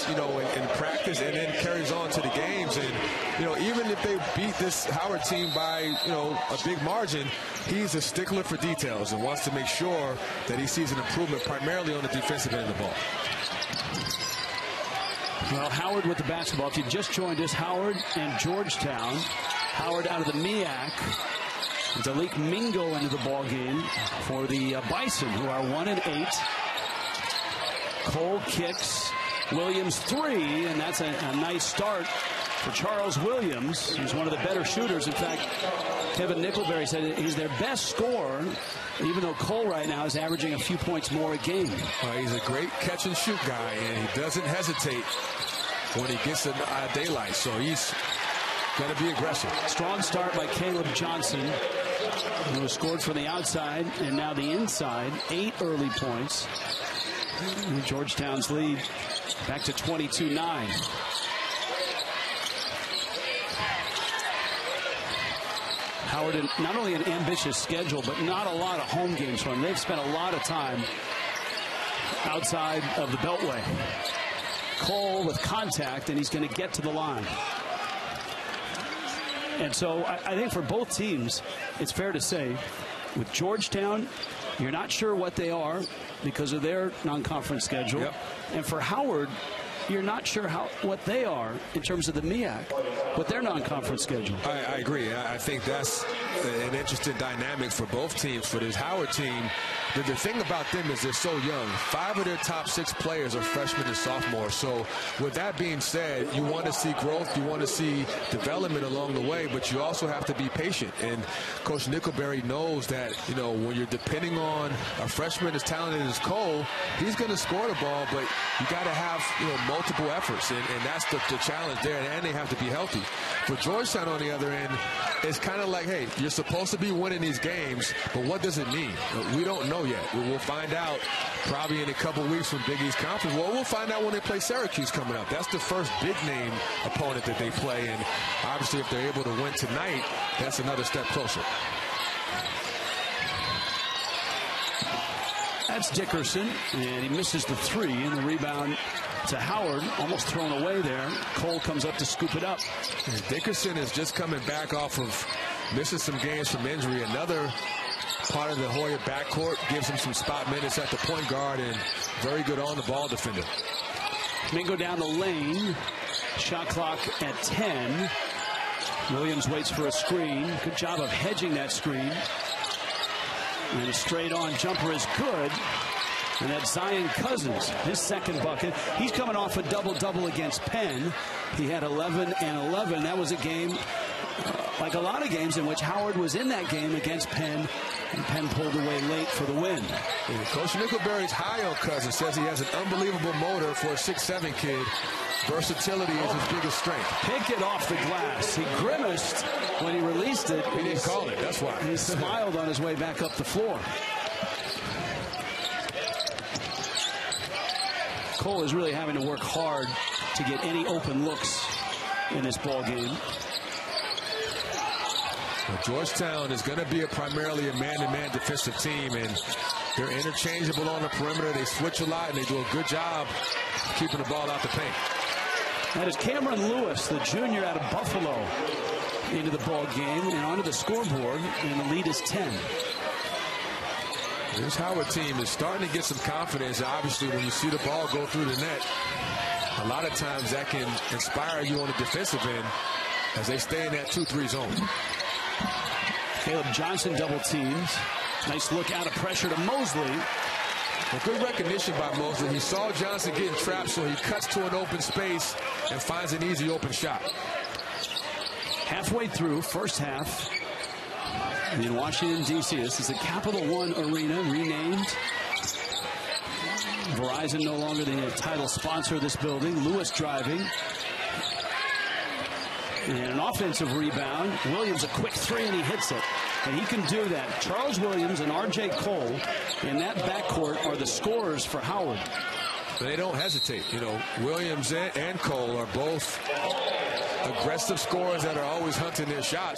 you know, in practice and then carries on to the games. And, you know, even if they beat this Howard team by, you know, a big margin, he's a stickler for details and wants to make sure that he sees an improvement primarily on the defensive end of the ball. Well, Howard with the basketball. If you just joined us, Howard and Georgetown. Howard out of the MEAC. Dalik Mingo into the ball game for the Bison, who are 1-8. Cole kicks. Williams 3, and that's a nice start for Charles Williams. He's one of the better shooters. In fact, Kevin Nickelberry said he's their best scorer, even though Cole right now is averaging a few points more a game. He's a great catch-and-shoot guy, and he doesn't hesitate when he gets daylight, so he's going to be aggressive. Strong start by Caleb Johnson, who has scored from the outside and now the inside. 8 early points. And Georgetown's lead back to 22-9. Howard, not only an ambitious schedule, but not a lot of home games for him. They've spent a lot of time outside of the Beltway. Cole with contact, and he's going to get to the line. And so I think for both teams, it's fair to say, with Georgetown, you're not sure what they are because of their non-conference schedule. Yep. And for Howard, you're not sure what they are in terms of the MEAC with their non-conference schedule. I agree. I think that's an interesting dynamic for both teams. For this Howard team, the thing about them is they're so young. 5 of their top 6 players are freshmen and sophomores. So with that being said, you want to see growth, you want to see development along the way, but you also have to be patient. And Coach Nickelberry knows that, you know, when you're depending on a freshman as talented as Cole, he's going to score the ball, but you got to have, you know, multiple efforts, and that's the challenge there, and they have to be healthy. For Georgetown on the other end, it's kind of like, hey, you're supposed to be winning these games, but what does it mean? We don't know yet. We'll find out probably in a couple weeks from Big East Conference. Well, we'll find out when they play Syracuse coming up. That's the first big-name opponent that they play, and obviously if they're able to win tonight, that's another step closer. That's Dickerson, and he misses the 3, and the rebound to Howard, almost thrown away there. Cole comes up to scoop it up. And Dickerson is just coming back off of missing some games from injury. Another part of the Hoya backcourt gives him some spot minutes at the point guard, and very good on-the-ball defender. Mingo down the lane. Shot clock at 10. Williams waits for a screen. Good job of hedging that screen. And a straight-on jumper is good. And that's Zion Cousins, his second bucket. He's coming off a double-double against Penn. He had 11 and 11. That was a game, like a lot of games, in which Howard was in that game against Penn, and Penn pulled away late for the win. Yeah, Coach Nickelberry's high on Cousins. Says he has an unbelievable motor for a 6'7" kid. Versatility is his biggest strength. Pick it off the glass. He grimaced when he released it. He didn't call it. That's why. He smiled on his way back up the floor. Cole is really having to work hard to get any open looks in this ball game. Well, Georgetown is going to be primarily a man-to-man defensive team, and they're interchangeable on the perimeter. They switch a lot, and they do a good job keeping the ball out the paint. That is Cameron Lewis, the junior out of Buffalo, into the ball game and onto the scoreboard, and the lead is 10. This Howard team is starting to get some confidence. Obviously, when you see the ball go through the net, a lot of times that can inspire you on the defensive end as they stay in that 2-3 zone. Caleb Johnson double teams. Nice look out of pressure to Mosley. A good recognition by Mosley. He saw Johnson getting trapped, so he cuts to an open space and finds an easy open shot. Halfway through first half in Washington, D.C. This is the Capital One Arena, renamed. Verizon no longer the title sponsor of this building. Lewis driving. And an offensive rebound. Williams a quick 3, and he hits it. And he can do that. Charles Williams and R.J. Cole in that backcourt are the scorers for Howard. They don't hesitate. You know, Williams and Cole are both aggressive scorers that are always hunting their shots.